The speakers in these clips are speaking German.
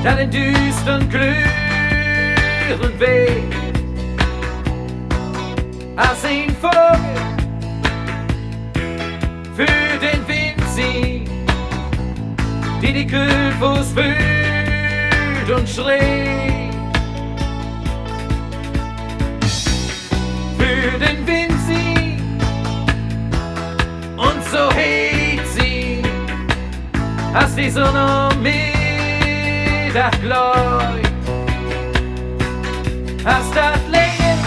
der den düstern glühenden Weg als ein Vogel für den Wind singt, die Kühlfuß fühlt und schlägt. Für den Wind singt und so hält sie, als die Sonne am Mittag leuchtet, als das Leben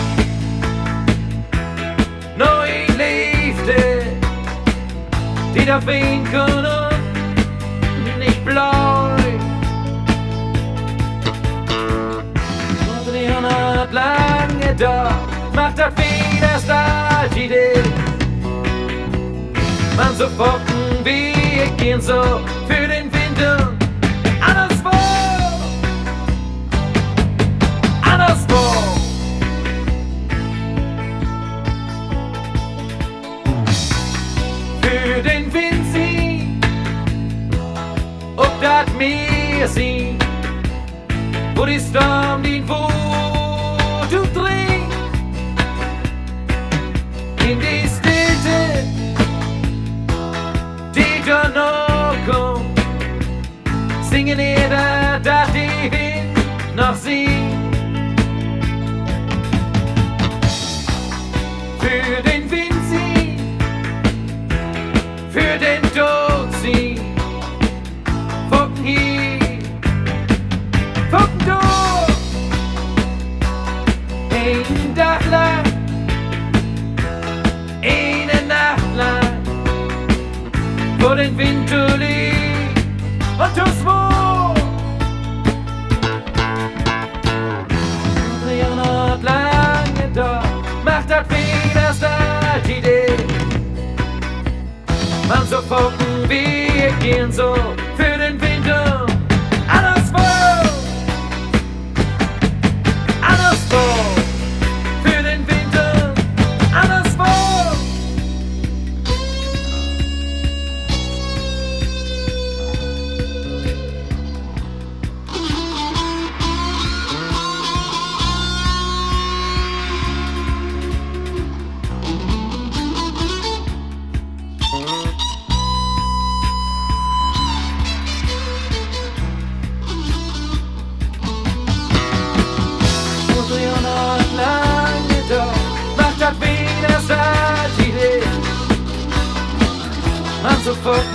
neu lebte, die da winken und nicht bleibt. 300 lange da macht das wieder Start Idee. Man so focken wie ich gehen so für den Winter anderswo, anderswo. Für den Wind sie, ob das Meer sie, wo die Sturm den Wut umdreht, in die Stilte, die da noch kommt, singen jeder, dass die Wind noch singt. Für den Wind sie, für den Tod sie, Funken hier, Funken dort, ein Tag lang, eine Nacht lang, vor den Winter liegt und tu's wohl. 300 lange da macht das wieder Start Idee. Man so focken wie ich gehen so für den Winter anderswo, anderswo, für den Winter anderswo. Man so focken